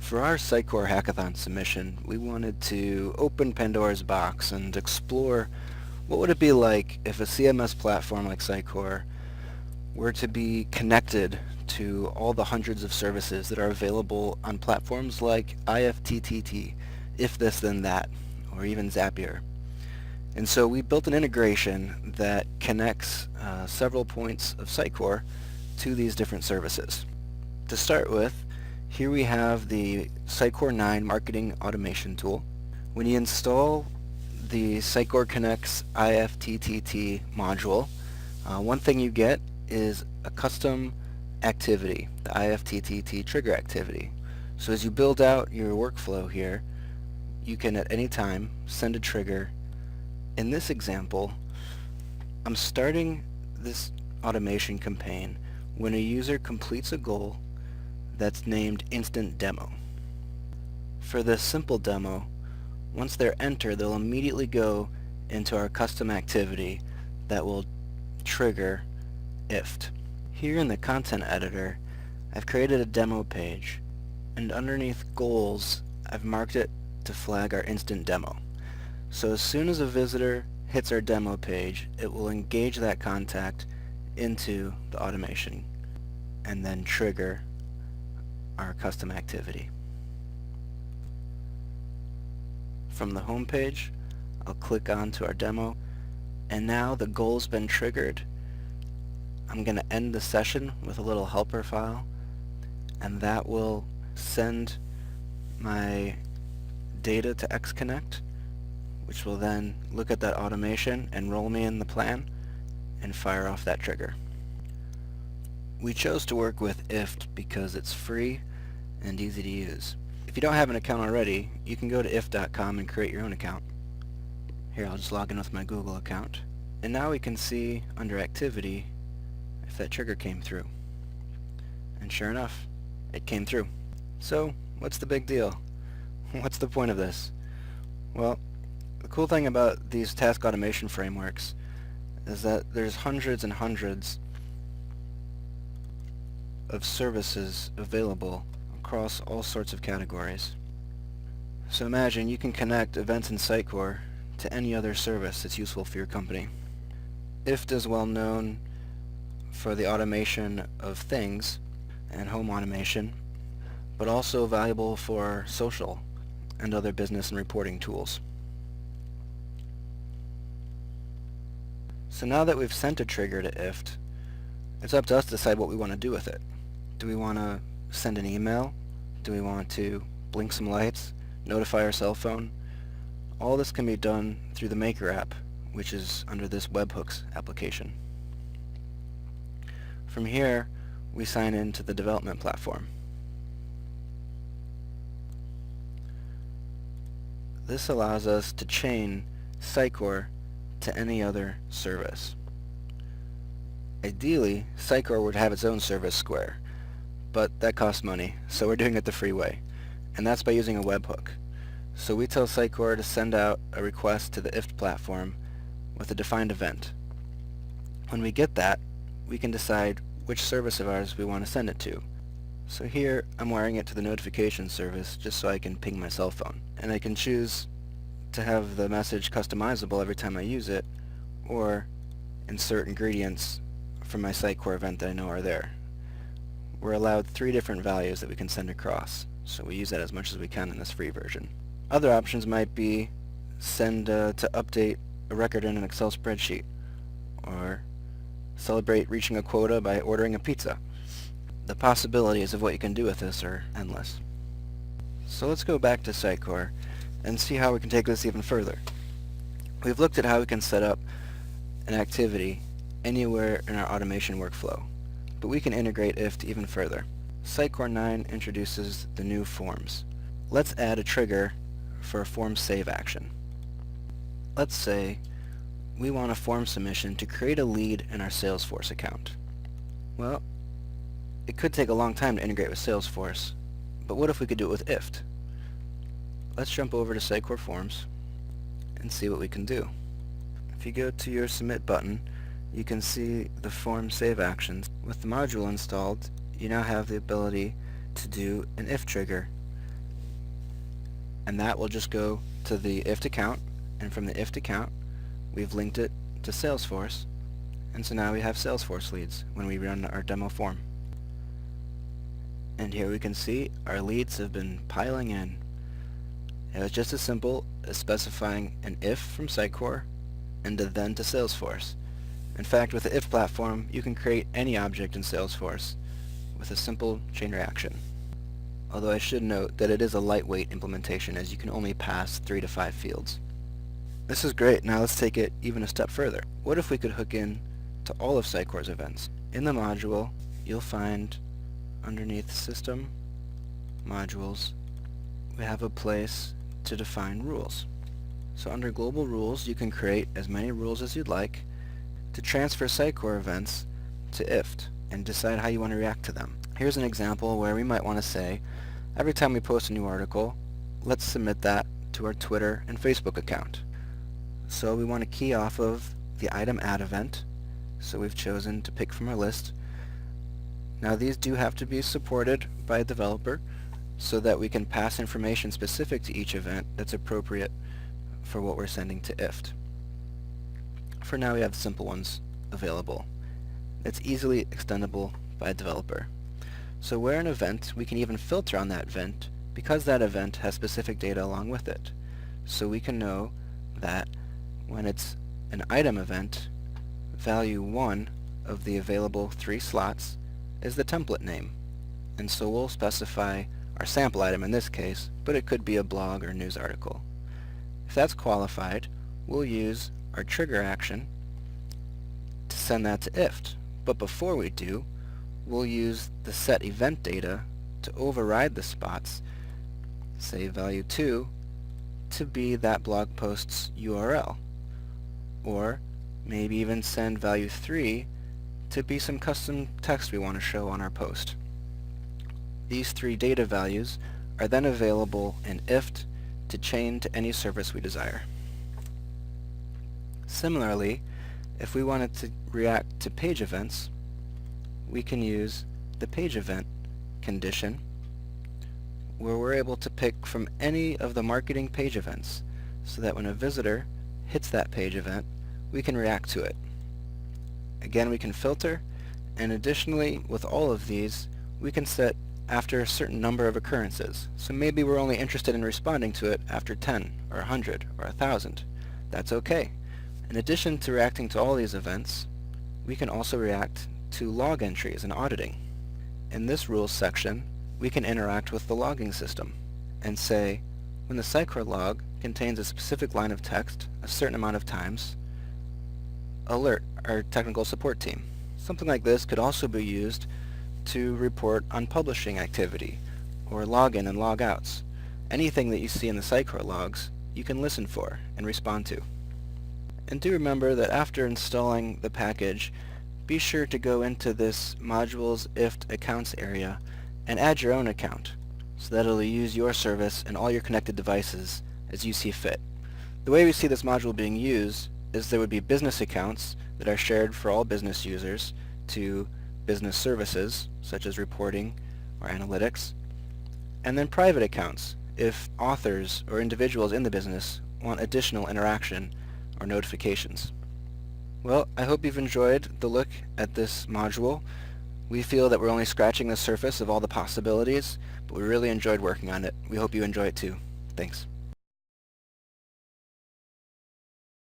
For our Sitecore Hackathon submission, we wanted to open Pandora's box and explore what would it be like if a CMS platform like Sitecore were to be connected to all the hundreds of services that are available on platforms like IFTTT, If This Then That, or even Zapier. And so we built an integration that connects several points of Sitecore to these different services. To start with, here we have the Sitecore 9 marketing automation tool. When you install the Sitecore ConneX IFTTT module, one thing you get is a custom activity, the IFTTT trigger activity. So as you build out your workflow here, you can at any time send a trigger. In this example, I'm starting this automation campaign when a user completes a goal that's named Instant Demo. For this simple demo, once they're entered, they'll immediately go into our custom activity that will trigger IFT. Here in the content editor, I've created a demo page, and underneath goals, I've marked it to flag our instant demo. So as soon as a visitor hits our demo page, it will engage that contact into the automation and then trigger our custom activity. From the home page, I'll click on to our demo, and now the goal's been triggered. I'm going to end the session with a little helper file, and that will send my data to XConnect, which will then look at that automation, enroll me in the plan, and fire off that trigger. We chose to work with IFT because it's free and easy to use. If you don't have an account already, you can go to ift.com and create your own account. Here, I'll just log in with my Google account. And now we can see under activity if that trigger came through. And sure enough, it came through. So, what's the big deal? What's the point of this? Well, the cool thing about these task automation frameworks is that there's hundreds and hundreds of services available across all sorts of categories. So imagine you can connect events in Sitecore to any other service that's useful for your company. IFT is well known for the automation of things and home automation, but also valuable for social and other business and reporting tools. So now that we've sent a trigger to IFT, it's up to us to decide what we want to do with it. Do we want to send an email? Do we want to blink some lights? Notify our cell phone? All this can be done through the Maker app, which is under this webhooks application. From here, we sign into the development platform. This allows us to chain Sitecore to any other service. Ideally, Sitecore would have its own service square, but that costs money, so we're doing it the free way, and that's by using a webhook. So we tell Sitecore to send out a request to the IFT platform with a defined event. When we get that, we can decide which service of ours we want to send it to. So here, I'm wiring it to the notification service just so I can ping my cell phone. And I can choose to have the message customizable every time I use it, or insert ingredients from my Sitecore event that I know are there. We're allowed 3 different values that we can send across, so we use that as much as we can in this free version. Other options might be send to update a record in an Excel spreadsheet, or celebrate reaching a quota by ordering a pizza. The possibilities of what you can do with this are endless. So let's go back to Sitecore and see how we can take this even further. We've looked at how we can set up an activity anywhere in our automation workflow, but we can integrate IFT even further. Sitecore 9 introduces the new forms. Let's add a trigger for a form save action. Let's say we want a form submission to create a lead in our Salesforce account. Well, it could take a long time to integrate with Salesforce, but what if we could do it with IFT? Let's jump over to Sitecore Forms and see what we can do. If you go to your Submit button, you can see the form save actions. With the module installed, you now have the ability to do an IFT trigger and that will just go to the IFT account, and from the IFT account we've linked it to Salesforce, and so now we have Salesforce leads when we run our demo form. And here we can see our leads have been piling in. It was just as simple as specifying an if from Sitecore and a then to Salesforce. In fact, with the if platform, you can create any object in Salesforce with a simple chain reaction. Although I should note that it is a lightweight implementation, as you can only pass 3 to 5 fields. This is great. Now let's take it even a step further. What if we could hook in to all of Sitecore's events? In the module, you'll find underneath System, Modules, we have a place to define rules. So under Global Rules, you can create as many rules as you'd like to transfer Sitecore events to IFT and decide how you want to react to them. Here's an example where we might want to say, every time we post a new article, let's submit that to our Twitter and Facebook account. So we want to key off of the item add event, so we've chosen to pick from our list. Now these do have to be supported by a developer so that we can pass information specific to each event that's appropriate for what we're sending to IFT. For now we have simple ones available. It's easily extendable by a developer. So where an event, we can even filter on that event because that event has specific data along with it. So we can know that when it's an item event, value 1 of the available 3 slots is the template name. And so we'll specify our sample item in this case, but it could be a blog or news article. If that's qualified, we'll use our trigger action to send that to IFT. But before we do, we'll use the set event data to override the spots, say value 2, to be that blog post's URL. Or maybe even send value 3 to be some custom text we want to show on our post. These 3 data values are then available in IFT to chain to any service we desire. Similarly, if we wanted to react to page events, we can use the page event condition, where we're able to pick from any of the marketing page events, so that when a visitor hits that page event, we can react to it. Again, we can filter, and additionally, with all of these, we can set after a certain number of occurrences. So maybe we're only interested in responding to it after 10, or 100, or 1,000. That's okay. In addition to reacting to all these events, we can also react to log entries and auditing. In this rules section, we can interact with the logging system and say, when the Sitecore log contains a specific line of text a certain amount of times, alert our technical support team. Something like this could also be used to report on publishing activity or login and logouts. Anything that you see in the Sitecore logs, you can listen for and respond to. And do remember that after installing the package, be sure to go into this Modules IFT Accounts area and add your own account, so that it'll use your service and all your connected devices as you see fit. The way we see this module being used is there would be business accounts that are shared for all business users to business services, such as reporting or analytics, and then private accounts if authors or individuals in the business want additional interaction or notifications. Well, I hope you've enjoyed the look at this module. We feel that we're only scratching the surface of all the possibilities, but we really enjoyed working on it. We hope you enjoy it too. Thanks.